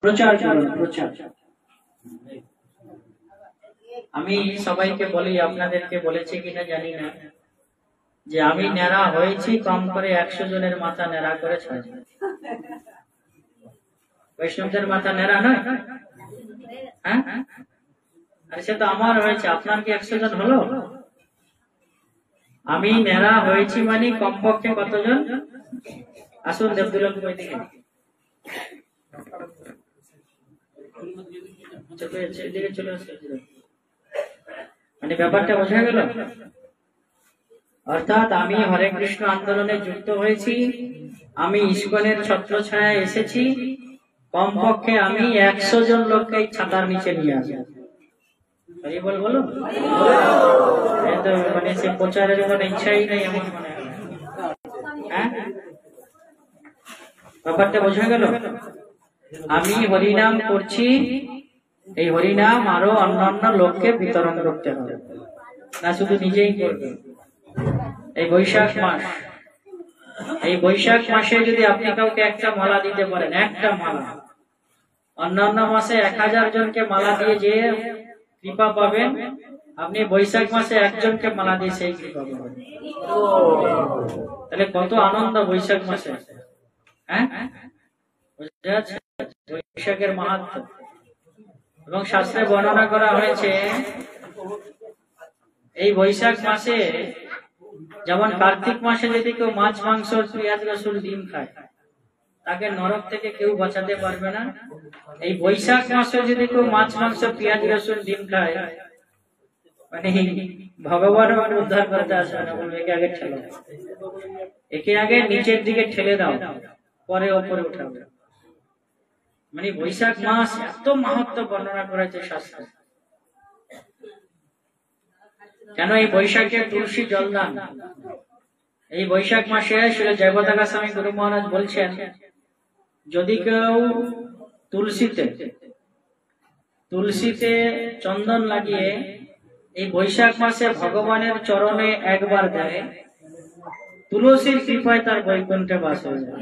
প্রচার করুন, প্রচার। আমি সবাইকে বলি, আপনাদেরকে বলেছি কিনা জানি না, যে আমি ন্যাড়া হয়েছি কম করে 100 জনের মাথা ন্যাড়া করে ছাড়ছি। বৈষ্ণবদের মাথা ন্যাড়া নয়? হ্যাঁ, আর সে তো আমার হয়েছে, আপনার কি 100 জন হলো? আমি ন্যাড়া হয়েছি মানে কমপক্ষে কতজন? আসুন দেবদুল্লাহ দিকে, চলে আসুন। মানে ব্যাপারটা বোঝা গেল? অর্থাৎ আমি হরে কৃষ্ণ আন্দোলনে যুক্ত হয়েছি, আমি ইস্কনের ছত্রছায়ায় এসেছি, কমপক্ষে আমি 100 জন লোককে ছাতার নিচে নিয়ে আসি। বলো মানে সে প্রচারের কোনো ইচ্ছাই নেই আমার মনে হয়। হ্যাঁ, ব্যাপারটা বোঝা গেল? আমি হরিনাম করছি, এই হরিনাম আরো অন্যান্য লোককে বিতরণ করতে হবে, না শুধু নিজেই করবে। এই বৈশাখ মাস, এই বৈশাখ মাসে যদি আপনি কাউকে একটা মালা দিতে পারেন, একটা মালা, অন্যান্য মাসে 1000 জনকে মালা দিয়ে যে কৃপা পাবেন, আপনি বৈশাখ মাসে একজনকে মালা দিয়ে সেই কৃপা পাবেন। তাহলে কত আনন্দ বৈশাখ মাসে। হ্যাঁ, বুঝতে পারছেন বৈশাখের মাহাত্ম্য। এবং শাস্ত্রে বর্ণনা করা হয়েছে এই বৈশাখ মাসে, যেমন কার্তিক মাসে যদি কেউ মাছ মাংস পেঁয়াজ রসুন ডিম খায়, তাকে নরক থেকে কেউ বাঁচাতে পারবে না। এই বৈশাখ মাসে যদি কেউ মাছ মাংস পেঁয়াজ রসুন ডিম খায়, মানে ভগবান উদ্ধার করতে আসবে না, বলবে একে আগে ঠেলো, একে আগে নিচের দিকে ঠেলে দাও, পরে ওপরে উঠাবে। মানে বৈশাখ মাস এত মাহাত্ম্য বর্ণনা করেছে শাস্ত্রে। কেন এই বৈশাখে তুলসী জলদান? এই বৈশাখ মাসে শ্রী জয়পতাকা স্বামী গুরু মহারাজ বলছেন, যদি কেউ তুলসীতে চন্দন লাগিয়ে এই বৈশাখ মাসে ভগবানের চরণে একবার দেয়, তুলসীর কৃপায় তার বৈকুণ্ঠে বাস হয়ে যায়।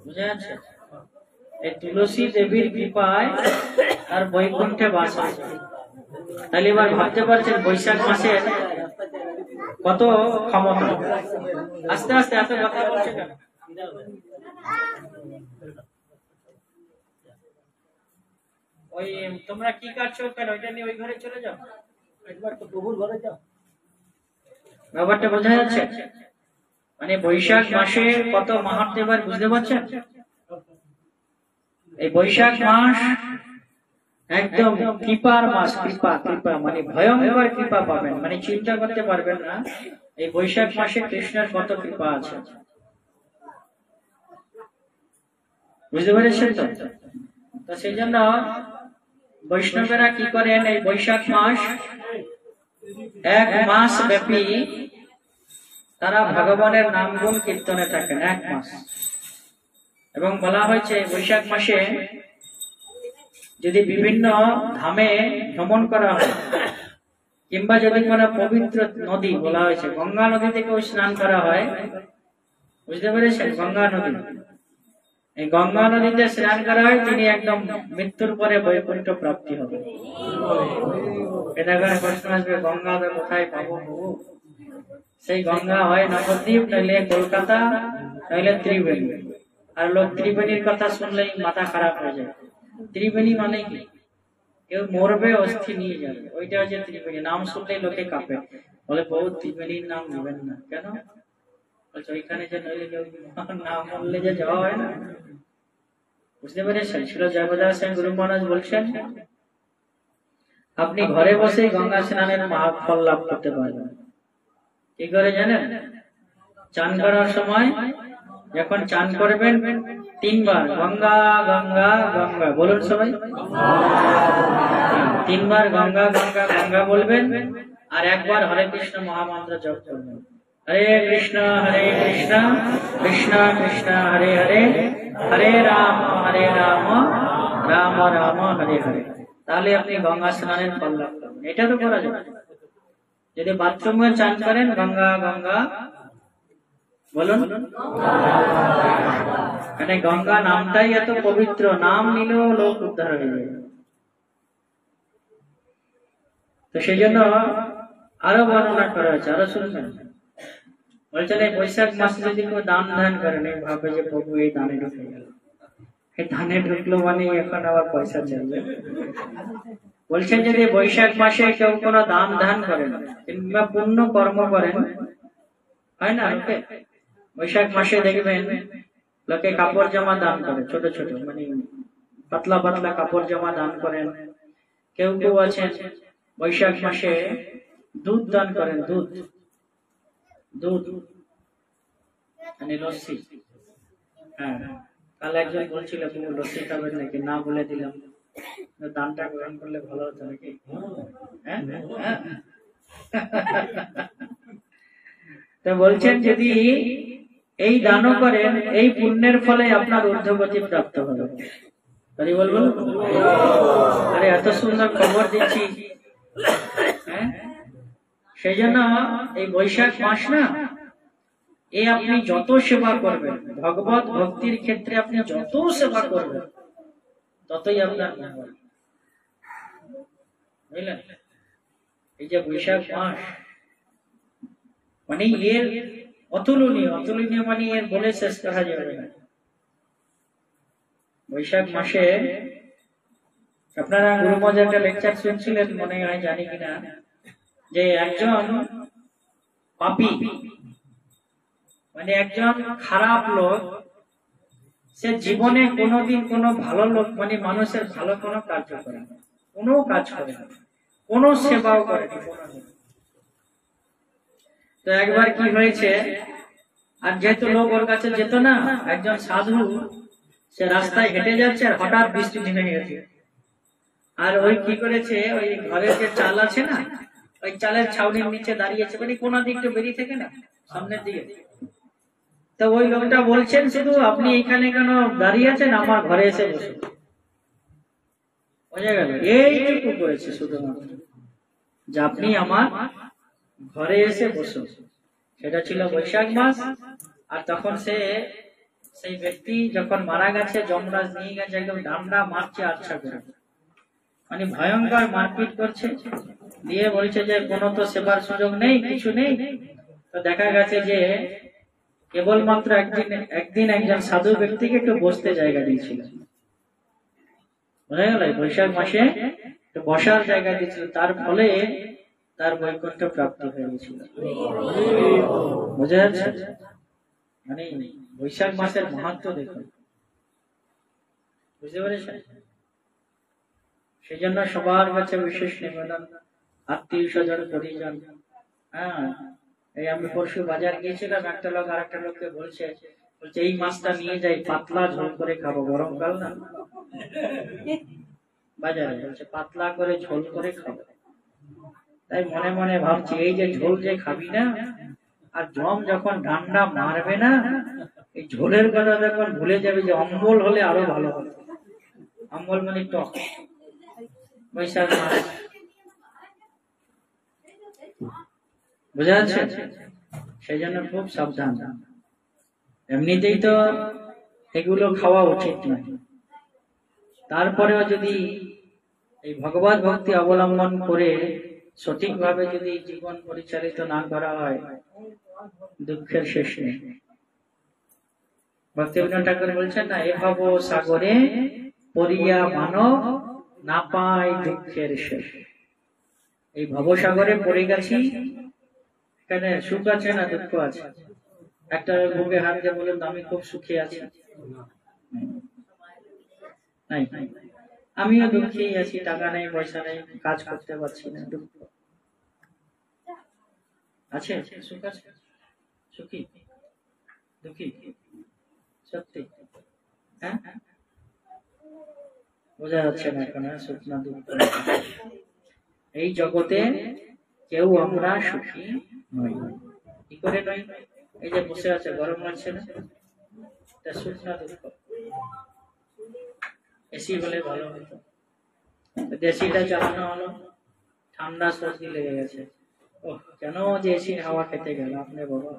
বুঝা যাচ্ছে? এই তুলসী দেবীর কৃপায় তার বৈকুণ্ঠে বাস হয়ে যায়। তাহলে এবার ভাবতে পারছেন বৈশাখ মাসে কত ক্ষমতা। আস্তে আস্তে এত কথা বলছে কেন? ওই তোমরা কি কাটছো কেন? ওইটা নিয়ে ওই ঘরে চলে যাও, একবার তো প্রভুর ঘরে যাও। ব্যাপারটা বোঝা যাচ্ছে? মানে বৈশাখ মাসে কত মাহাত্ম্য এবার বুঝতে পারছেন? এই বৈশাখ মাস একদম কৃপার মাস। কৃপা কৃপা মানে ভয়ঙ্কর কৃপা পাবেন, মানে চিন্তা করতে পারবেন না এই বৈশাখ মাসে কৃষ্ণের কত কৃপা আছে। বুঝতে পেরেছেন তো? তো সেই জন্য বৈষ্ণবেরা কি করেন, এই বৈশাখ মাস 1 মাস ব্যাপী তারা ভগবানের নাম গুণ কীর্তনে থাকেন 1 মাস। এবং বলা হয়েছে বৈশাখ মাসে যদি বিভিন্ন ধামে ভ্রমণ করা হয়, কিংবা যদি কোনো পবিত্র নদী, বলা হয়েছে গঙ্গা নদী থেকেও স্নান করা হয়। বুঝতে পেরেছেন? গঙ্গা নদী, এই গঙ্গা নদীতে স্নান করা হয়, তিনি একদম মৃত্যুর পরে বৈকুণ্ঠ প্রাপ্তি হবে। এটা প্রশ্ন আসবে, গঙ্গা কোথায় পাবো? সেই গঙ্গা হয় নবদ্বীপ, নইলে কলকাতা, নইলে ত্রিবেণী। আর লোক ত্রিবেণীর কথা শুনলেই মাথা খারাপ হয়ে যায়। ত্রিবেণী মানে কি? কেউ মরবে, অস্থি নিয়ে যাবে, ওইটা হচ্ছে ত্রিবেণী। নাম শুনলেই লোকে কাঁপে, বলে বহু ত্রিবেণীর নাম নেবেন না। কেন? বলছে ওইখানে যে নইলে কেউ নাম বললে যে যাওয়া হয় না। বুঝতে পেরেছেন? ছিল জয়প্রকাশ গুরু মহারাজ বলছেন, আপনি ঘরে বসেই গঙ্গা স্নানের মহাফল লাভ করতে পারবেন। কি করে জানেন? চান করার সময় যখন চান করবেন 3 বার গঙ্গা গঙ্গা গঙ্গা বলুন সবাই। 3 বার গঙ্গা গঙ্গা গঙ্গা বলবেন, আর একবার হরে কৃষ্ণ মহামন্ত্র জপ করবেন। হরে কৃষ্ণ কৃষ্ণ কৃষ্ণ হরে হরে, হরে রাম রাম রাম হরে হরে। তাহলে আপনি গঙ্গা স্নানের ফল লাভ করবেন। এটা তো করা যাবে। যদি বাথরুমে চান করেন গঙ্গা গঙ্গা বলুন, মানে গঙ্গা নামটাই এত পবিত্র, নাম নিলেও লোক উদ্ধার হয়ে যাবে। তো সেই জন্য আরো বর্ণনা করা হয়েছে, আরো শুনবেন। বলছেন এই বৈশাখ মাসে যদি কেউ দান ধান করেন, এই ভাবে যে প্রভু এই দানে ঢুকে গেল, এই ধানে ঢুকলো মানে এখন আবার পয়সা চাইবে। বলছেন যদি বৈশাখ মাসে কেউ কোনো দান ধান করেন কিংবা পুণ্য কর্ম করেন, হয় না লোকে বৈশাখ মাসে দেখবেন লোকে কাপড় জামা দান করে, ছোট ছোট মানে পাতলা পাতলা কাপড় জামা দান করেন। কেউ কেউ আছেন বৈশাখ মাসে দুধ দান করেন, দুধ দুধ মানে লস্যি। হ্যাঁ, কাল একজন বলছিল তুমি লস্যি খাবেন নাকি, না বলে দিলাম। দানটা গ্রহণ করলে ভালো হতো নাকি? তো বলছেন যদি এই দানও করেন, এই পুণ্যের ফলে আপনার ঊর্ধ্বগতি প্রাপ্ত হবে। তাই বলবো, আরে এত সুন্দর খবর দিচ্ছি। সেই জন্য এই বৈশাখ মাস না, এই আপনি যত সেবা করবেন, ভগবত ভক্তির ক্ষেত্রে আপনি যত সেবা করবেন, ততই আপনার মঙ্গল। বুঝলেন? এই যে বৈশাখ মাস মানে এর অতুলনীয়, অতুলনীয় মানে এর বলে শেষ করা যাবে না। বৈশাখ মাসে আপনারা গুরুমজ একটা লেকচার শুনছিলেন, মনে হয় জানি কিনা, যে একজন পাপী মানে একজন খারাপ লোক, সে জীবনে কোনোদিন কোনো ভালো লোক মানে মানুষের ভালো কোনো কার্য করে না, কোনো কাজ করে না, কোনো সেবাও করে না। তো একবার কি হয়েছে, আর যেহেতু লোক ওর কাছে যেত না, একজন সাধু সে রাস্তায় হেঁটে যাচ্ছে আর হঠাৎ বৃষ্টি নেমে গেছে। আর ওই কি করেছে, ওই ঘরের যে চাল আছে না, ওই চালের ছাউনির নিচে দাঁড়িয়েছে, মানে কোন দিক তো বেরিয়ে থাকে না সামনের দিকে। তো ওই লোকটা বলছেন শুধু আপনি এখানে কেন দাঁড়িয়ে আছেন, আমার ঘরে এসে বসুন। বোঝা গেল? এইটুকু করেছে শুধুমাত্র, যে আপনি আমার ঘরে এসে বসুন। সেটা ছিল বৈশাখ মাস। আর তখন সেই ব্যক্তি যখন মারা গেছে, যমরাজ নিয়ে গেছে, একদম ডান্ডা মারছে আচ্ছা করে, মানে ভয়ঙ্কর মারপিট করছে, দিয়ে বলছে যে কোনো তো সেবার সুযোগ নেই, কিছু নেই। তো দেখা গেছে যে কেবলমাত্র একদিন একজন সাধু ব্যক্তিকে একটু বসতে জায়গা দিয়েছিল। বোঝা গেল? বৈশাখ মাসে বসার জায়গা দিয়েছিল, তার ফলে তার বৈকুণ্ঠ প্রাপ্তি হয়ে গেছিল। বুঝা যাচ্ছে? মানে বৈশাখ মাসের মাহাত্ম্য দেখুন, বুঝতে পেরেছেন? সেই জন্য সবার কাছে বিশেষ নিবেদন, আত্মীয় স্বজন পরিজন। হ্যাঁ, এই আমি পরশু বাজার গিয়েছিলাম, একটা লোক আর একটা লোককে বলছে এই মাছটা নিয়ে যাই, পাতলা ঝোল করে খাবো, গরমকাল না। বাজারে বলছে পাতলা করে ঝোল করে খাবো। তাই মনে মনে ভাবছি, এই যে ঝোল যে খাবি না, আর জম যখন ঠান্ডা মারবে না, এই ঝোলের কথা যখন ভুলে যাবে, যে অম্বল হলে আরো ভালো হবে। অম্বল মানে টক। বৈশাখ মাস, বোঝা যাচ্ছে? সেই জন্য খুব সাবধান। এমনিতেই তো এগুলো খাওয়া উচিত নয়, তারপরেও যদি এই ভগবত ভক্তি অবলম্বন করে সঠিকভাবে যদি জীবন পরিচালিত না করা হয়, দুঃখের শেষ নেই। ভক্তিবিনোদ ঠাকুর বলছেন না, এ ভব সাগরে পড়িয়া মানব না পায় দুঃখের শেষ। এই ভবসাগরে পড়ে গেছি, এখানে সুখ আছে না দুঃখ আছে? একটা বুকে হাত দিয়ে বলুন আমি খুব সুখী আছি। আমিও দুঃখী আছি, টাকা নেই, পয়সা নেই, কাজ করতে পারছি না, দুঃখ আছে? সুখ আছে? সুখী দুঃখী সত্যি? হ্যাঁ, বোঝা যাচ্ছে না এখন সুখ না দুঃখ। এই জগতে কেউ আমরা সুখী নই। কি করে নই? এই যে বসে আছে, গরম লাগছে না, সুখ না দুঃখ? এসি হলে ভালো হতো, এসিটা চালানো হলো, ঠান্ডা সর্দি লেগে গেছে, কেন যে এসির হাওয়া খেতে গেল আপনি বাবা?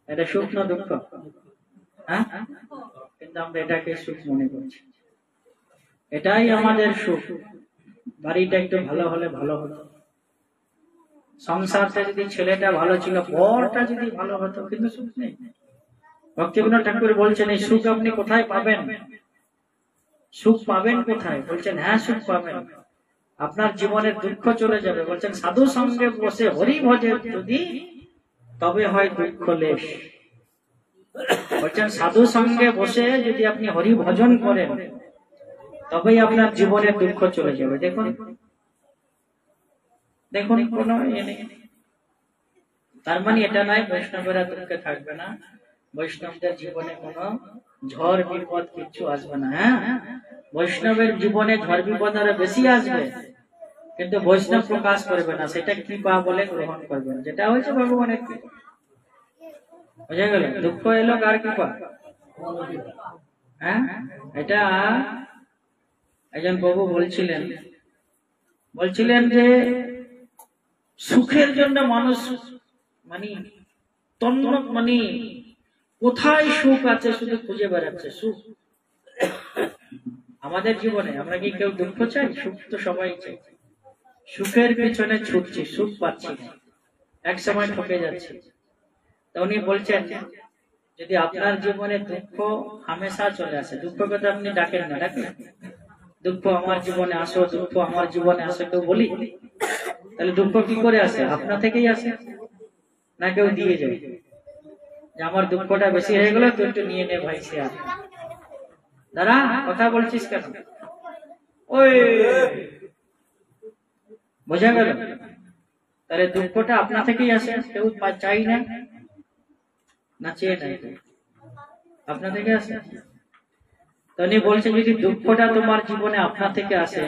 এটা সুখ না দুঃখ? হ্যাঁ, কিন্তু আমরা এটাকে সুখ মনে করছি। এটাই আমাদের সুখ। বাড়িটা একটু ভালো হলে ভালো হতো, সংসারটা যদি ছেলেটা ভালো ছিল, বরটা যদি ভালো হতো, কিন্তু সুখ নেই। ভক্তিবিনোদ ঠাকুর বলছেন এই সুখ আপনি কোথায় পাবেন? সুখ পাবেন কোথায়? বলছেন হ্যাঁ সুখ পাবেন, আপনার জীবনের দুঃখ চলে যাবে। বলছেন সাধু সঙ্গে বসে হরি ভজে যদি, তবে হয় দুঃখ লেশ। বলছেন সাধু সঙ্গে বসে যদি আপনি হরি ভজন করেন, তবেই আপনার জীবনের দুঃখ চলে যাবে। দেখুন দেখুন, কোন তার মানে এটা নয় বৈষ্ণবেরা দুঃখে থাকবে না, বৈষ্ণবদের জীবনে কোনো ঝড় বিপদ কিচ্ছু আসবে না। হ্যাঁ, বৈষ্ণবের জীবনে ঝড় বিপদ আরো বেশি আসবে, কিন্তু বৈষ্ণব প্রকাশ করবে না, সেটা কৃপা বলে গ্রহণ করবেন, যেটা হয়েছে ভগবানের কৃপা। বুঝে গেল? দুঃখ এলো কার কৃপা? হ্যাঁ, এটা একজন প্রভু বলছিলেন যে সুখের জন্য মানুষ মানে মানে কোথায় সুখ আছে শুধু খুঁজে বেড়াচ্ছে সুখ। আমাদের জীবনে আমরা কি কেউ দুঃখ চাই? সুখ তো সবাই চাই। সুখের পিছনে ছুটছি, সুখ পাচ্ছি না, এক সময় ঠকে যাচ্ছে। তো উনি বলছেন যদি আপনার জীবনে দুঃখ হামেশা চলে আসে, দুঃখকে তো আপনি ডাকেন না, ডাকেন দুঃখ আমার জীবনে আসো, দুঃখ আমার জীবনে আসে কেউ বলি? তাহলে দুঃখ কি করে আসে? আপনা থেকেই আসে না কেউ দিয়ে যায় যে আমার দুঃখটা বেশি হয়ে গেল, তুই একটু নিয়ে নে ভাই। সে আর দাঁড়া, কথা বলছিস কেন? ওই বোঝা গেল? তাহলে দুঃখটা আপনা থেকেই আসে, কেউ চাই না, না চেয়ে নাই, আপনা থেকে আসে। উনি বলছে যদি দুঃখটা তোমার জীবনে আপনা থেকে আসে,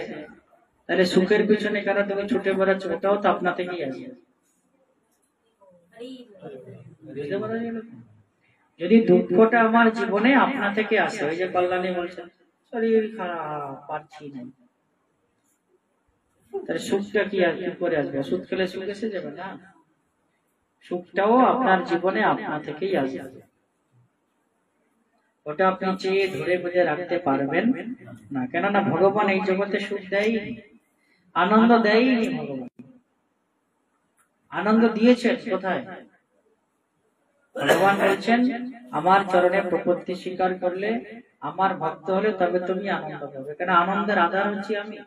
তাহলে সুখের পিছনে কেন তুমি ছুটে বেড়াচ্ছ? ওটাও তো আপনা থেকেই আসে। যদি দুঃখটা আমার জীবনে আপনা থেকে আসে, ওই যে কল্যাণী বলছেন শরীর খারাপ, পারছি না, তাহলে সুখটা কি আর কি করে আসবে? সুখ খেলে সুখ এসে যাবে না, সুখটাও আপনার জীবনে আপনা থেকেই আসবে। ওটা আপনি চেয়ে ধরে বুঝে রাখতে পারবেন না, কেননা ভগবান এই জগতে সুখ দেয়নি, আনন্দ দেয়নি। ভগবান আনন্দ দিয়েছেন কোথায়? ভগবান বলছেন আমার চরণে প্রপত্তি স্বীকার করলে, আমার ভক্ত হলে, তবে তুমি আনন্দ পাবে। কেন? আনন্দের আধার হচ্ছে আমি।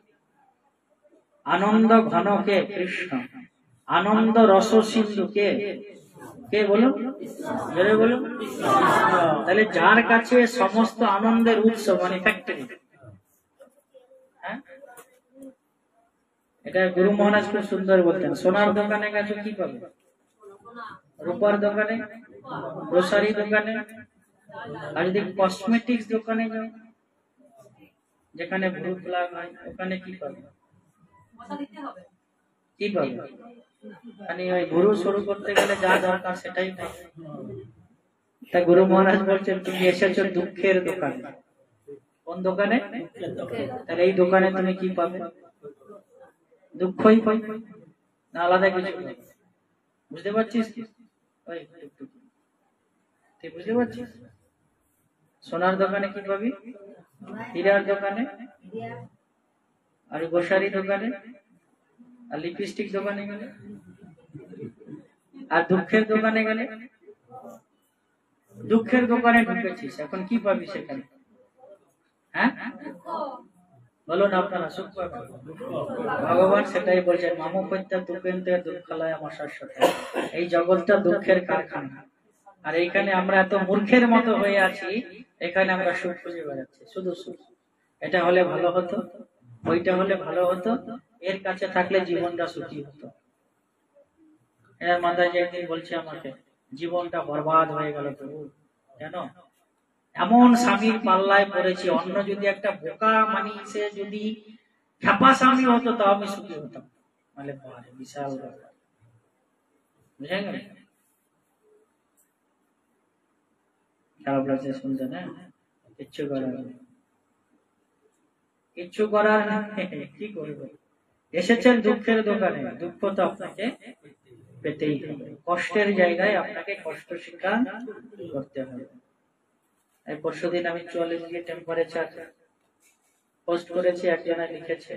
আনন্দ ঘনকে কৃষ্ণ, আনন্দ রস সিন্ধু কে? কে বলুন? জোরে বলুন। তাহলে যার কাছে সমস্ত আনন্দের উৎস মানে ফ্যাক্টরি, এটা গুরু মহারাজ খুব সুন্দর বলতেন, সোনার দোকানে গেছো কি পাবে? রূপার দোকানে, গ্রোসারি দোকানে, আর যদি কসমেটিক্স দোকানে যাও যেখানে ভুরু প্লাগ হয়, ওখানে কি পাবে? কি পাবে? মানে ওই ভুরু শুরু করতে গেলে যা দরকার সেটাই পাবে। তা গুরু মহারাজ বলছেন তুমি এসেছো দুঃখের দোকানে। কোন দোকানে? তাহলে এই দোকানে তুমি কি পাবে? দুঃখই পাই না, আলাদা কিছু? বুঝতে পারছিস? তুই বুঝতে পারছিস? সোনার দোকানে কি পাবি? হীরার দোকানে, আর গ্রোসারি দোকানে, আর লিপস্টিক দোকানে গেলে, আর দুঃখের দোকানে গেলে, দুঃখের দোকানে ঢুকেছিস, এখন কি পাবি সেখানে? হ্যাঁ বলুন আপনারা, সুখ পাবেন। ভগবান সেটাই বলছেন, মামু পত্যা দুঃখেন্দ্র দুঃখালয় আমার শাশ্বত। এই জগৎটা দুঃখের কারখানা, আর এইখানে আমরা এত মূর্খের মতো হয়ে আছি, এখানে আমরা সুখ খুঁজে বেড়াচ্ছি, শুধু সুখ। এটা হলে ভালো হতো, ওইটা হলে ভালো হতো, এর কাছে থাকলে জীবনটা সুখী হতো। এর মাথায় যে একদিন বলছে আমাকে, জীবনটা বরবাদ হয়ে গেল প্রভু, কেন? এমন স্বামীর পাল্লায় পড়েছি, অন্য যদি একটা বোকা মানে সে যদি খ্যাপা স্বামী হতো তাও আমি সুখী হতাম। মানে বিশাল ব্যাপার, বুঝে গেল? খারাপ লাগছে শুনতে না? কিচ্ছু করার নেই, কিচ্ছু করার নেই, কি করবো? এসেছেন দুঃখের দোকানে, দুঃখ তো আপনাকে পেতেই হবে। কষ্টের জায়গায় আপনাকে কষ্ট স্বীকার করতে হবে। এই পরশুদিন আমি 44 ডিগ্রি টেম্পারেচার পোস্ট করেছি, একজনে লিখেছে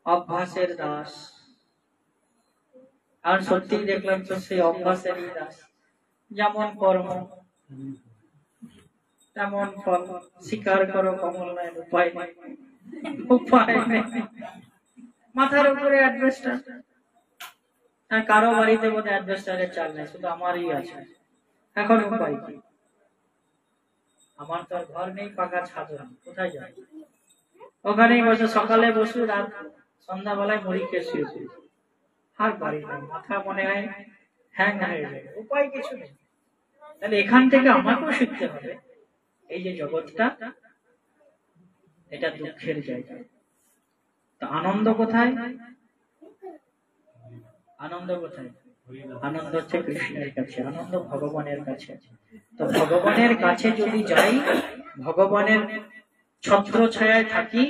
অভ্যাসের দাস। আর সত্যি দেখলাম তো সেই অভ্যাসেরই দাস। যেমন কর্ম তেমন ফল, স্বীকার করো কমল নাই, উপায় নেই, উপায় নেই। মাথার উপরে অ্যাডভেস্টার, কারো বাড়িতে বোধ অ্যাডভেস্টারের চাল নেই, শুধু আমারই আছে। এখন উপায় কি? আমার তো ঘর নেই, পাকা ছাদ নেই, কোথায় যাই? ওখানেই বসে, সকালে বসে রাত সন্ধ্যাবেলায় মুড়ি খেয়ে শুয়ে পড়ি। আর বাড়ি নেই, মাথা মনে হয় হ্যাং হয়ে যায়, উপায় কিছু নেই। তাহলে এখান থেকে আমাকেও শিখতে হবে, এই যে জগৎটা এটা দুঃখের জায়গা। তো আনন্দ কোথায়? আনন্দ কোথায়? আনন্দ হচ্ছে কৃষ্ণের কাছে, আনন্দ ভগবানের কাছে। তো ভগবানের কাছে যদি যাই, ভগবানের ছত্র ছায়ায় থাকি,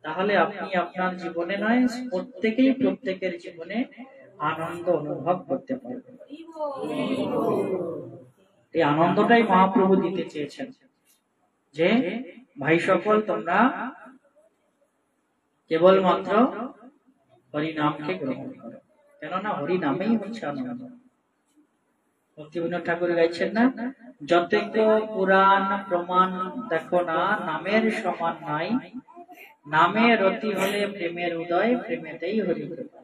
তাহলে আপনি আপনার জীবনে নয়, প্রত্যেকেই প্রত্যেকের জীবনে আনন্দ অনুভব করতে পারবেন। এই আনন্দটাই মহাপ্রভু দিতে চেয়েছেন, যে ভাই সকল তোমরা কেবলমাত্র হরিনামকে গ্রহণ করো, কেননা হরিনামেই হচ্ছে আনন্দ। ভক্তিবিনোদ ঠাকুর গাইছেন না, যতজ্ঞ পুরাণ প্রমাণ দেখো না, নামের সমান নাই, নামে রতি হলে প্রেমের উদয়, প্রেমেতেই হরি কৃপা।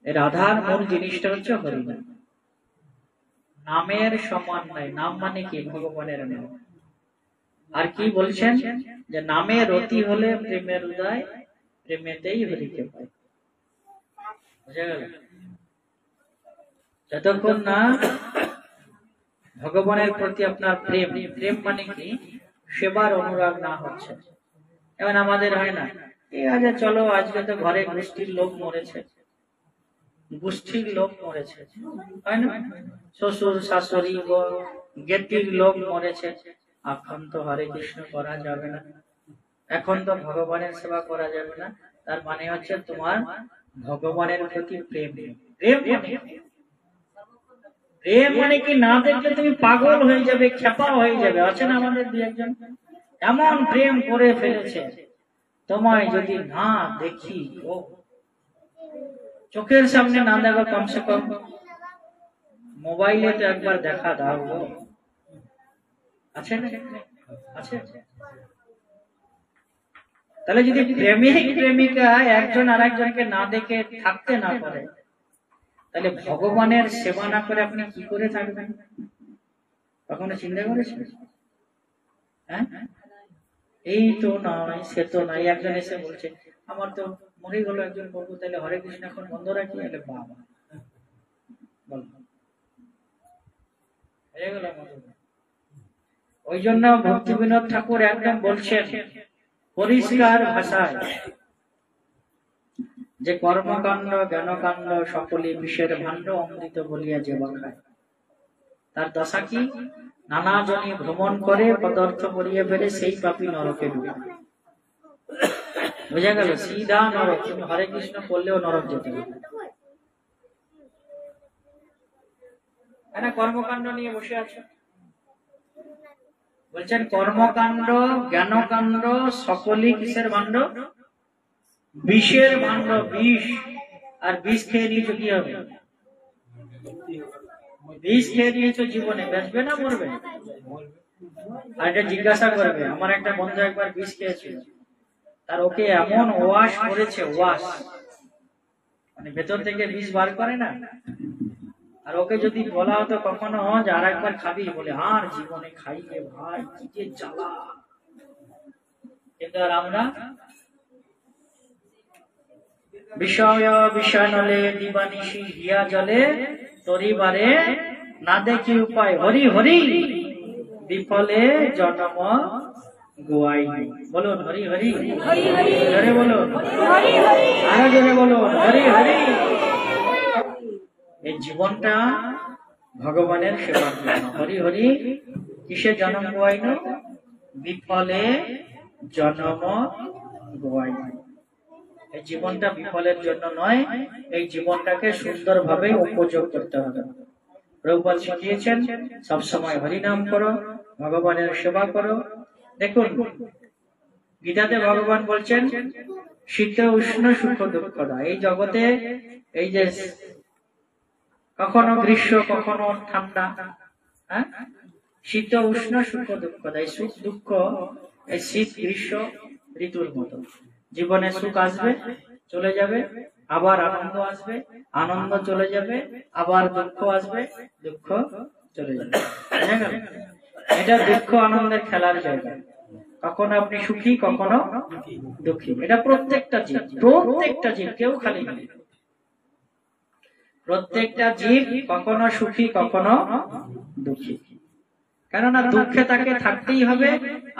রাধার মূল জিনিসটা হচ্ছে হরিনাম। নামের সমান নাই, নাম মানে কি? ভগবানের নাম। আর কি বলছেন? যে নামে রতি হলে প্রেমের উদয়, প্রেমেতেই হরিকে পায়। বুঝা গেল? যতক্ষণ না ভগবানের প্রতি আপনার প্রেম, প্রেম মানে কি? সেবার অনুরাগ না হচ্ছে। এবার আমাদের হয় না, ঠিক আছে চলো আজকে তো ঘরে গোষ্ঠীর লোক মরেছে, গোষ্ঠীর লোক মরেছে, হয় না? শ্বশুর শাশুড়ি গেটির লোক মরেছে, এখন তো হরে কৃষ্ণ করা যাবে না, এখন তো ভগবানের সেবা করা যাবে না। তার মানে হচ্ছে তোমার ভগবানের প্রতি প্রেম। প্রেম মানে প্রেম মানে কি? না দেখলে তুমি পাগল হয়ে যাবে, খেপা হয়ে যাবে। আছে না আমাদের দুই একজন এমন প্রেম করে ফেলেছে, তোমায় যদি না দেখি, ও চোখের সামনে না দেখো, কমসে কম মোবাইলে তো একবার দেখা দাও। আছে না? আছে। তাহলে যদি প্রেমিক প্রেমিকা একজন আর একজনকে না দেখে থাকতে না পারে, তাহলে ভগবানের সেবা না করে আপনি কি করে থাকবেন? কখনো চিন্তা করেছেন? হ্যাঁ, এই তো নয়, সে তো নয়। একজন এসে বলছে আমার তো মরে গেল একজন বলবো, তাহলে হরে কৃষ্ণ এখন বন্ধ রাখি? এলে বাবা বল, হয়ে গেল। ওই জন্য ভক্তিবিনোদ ঠাকুর একদম বলছেন পরিষ্কার ভাষায়, যে কর্মকাণ্ড জ্ঞানকাণ্ড সকলে বিষের ভাণ্ড, অমৃত বলিয়া যে খায়, তার দশা কি? নানা জনে ভ্রমণ করে, পদার্থ করিয়া বেড়ে, সেই পাপী নরকে ঢুকে। বোঝা গেল? সিধা নরক। তুমি হরে কৃষ্ণ করলেও নরক যেতে হবে। কর্মকাণ্ড নিয়ে বসে আছো, বলছেন কর্মকাণ্ড জ্ঞানকাণ্ড সকলই কিসের ভাণ্ড? বিষের ভাণ্ড। বিষ, আর বিষ খেয়ে নিয়েছো কি হবে? বিষ খেয়ে নিয়েছো, জীবনে বাঁচবে না মরবে? আর এটা জিজ্ঞাসা করবে। আমার একটা বন্ধু একবার বিষ খেয়েছিল, তার ওকে এমন ওয়াশ করেছে, ওয়াশ মানে ভেতর থেকে বিষ বার করে না, আর ওকে যদি বলা হতো কখনো যে আর একবার খাবি, বলে আর জীবনে খাইলে ভাই কি যে জ্বালা। কিন্তু আর আমরা বিষয় বিষয় নলে দিবানিশি হিয়া জলে, তরিবারে না দেখি উপায়, হরি হরি বিফলে জন্ম গোয়াই। বলুন হরি হরি, জোরে বলুন, আরো জোরে বলুন, হরি হরি। এই জীবনটা ভগবানের সেবার জন্য। হরি হরি কিসে জন্ম গোয়াইন? বিফলে জন্ম গোয়াই নাই। এই জীবনটা বিফলের জন্য নয়, এই জীবনটাকে সুন্দরভাবে উপযোগ করতে হবে। প্রভুপাদ শিখিয়েছেন সবসময় হরিনাম করো, ভগবানের সেবা করো। দেখুন গীতাতে ভগবান বলছেন শীত উষ্ণ সুখ দুঃখদা। এই জগতে এই যে কখনো গ্রীষ্ম কখনো ঠান্ডা, হ্যাঁ, শীত উষ্ণ সুখ দুঃখদা। এই সুখ দুঃখ এই শীত গ্রীষ্ম ঋতুর মতো। জীবনে সুখ আসবে চলে যাবে, আবার আনন্দ আসবে, আনন্দ চলে যাবে, আবার দুঃখ আসবে, দুঃখ চলে যাবে। এটা দুঃখ আনন্দের খেলার জায়গা। কখনো আপনি সুখী কখনো দুঃখী। এটা প্রত্যেকটা জীব, প্রত্যেকটা জীব, কেউ খালি নেই। প্রত্যেকটা জীব কখনো সুখী কখনো দুঃখী। কেননা দুঃখে তাকে থাকতেই হবে,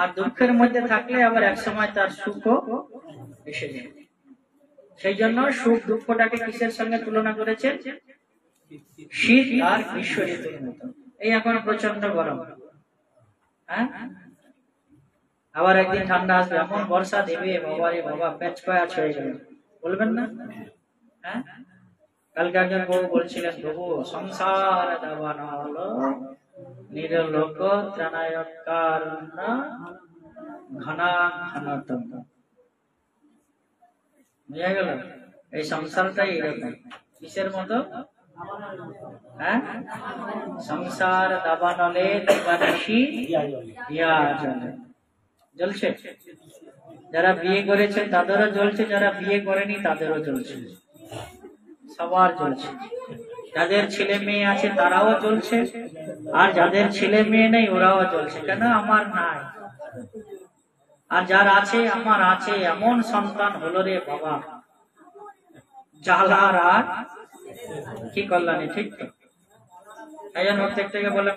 আর দুঃখের মধ্যে থাকলে আবার এক সময় তার সুখও এসে যাবে। সেই জন্য সুখ দুঃখটাকে কিসের সঙ্গে তুলনা করেছে? শীত আর গ্রীষ্ম ঋতুর মতো। এই এখন প্রচন্ড গরম, হ্যাঁ, আবার একদিন ঠান্ডা আসবে, এমন বর্ষা দেবে বাবা রে বাবা, প্যাচ প্যাচ হয়ে যাবে, বলবেন না? হ্যাঁ, কালকে একজন বউ বলছিলেন, প্রভু সংসার দাবান হলো নিরলোক ত্রাণায়কার ঘনা ঘনতম। বুঝা গেল? এই সংসারটাই এরকম। কিসের মতো? হ্যাঁ, সংসার দাবানলে দিবানিশি ইয়া জ্বলে। জ্বলছে। যারা বিয়ে করেছে তাদেরও জ্বলছে, যারা বিয়ে করেনি তাদেরও জ্বলছে, সবার জ্বলছে। যাদের ছেলে মেয়ে আছে তারাও জ্বলছে, আর যাদের ছেলে মেয়ে নেই ওরাও জ্বলছে। কেন? আমার নাই। আর যার আছে, আমার আছে, এমন সন্তান হলো রে বাবা, জ্বালার আর কি কল্যাণী। ঠিক তো? এই জন্য প্রত্যেকটাকে বলে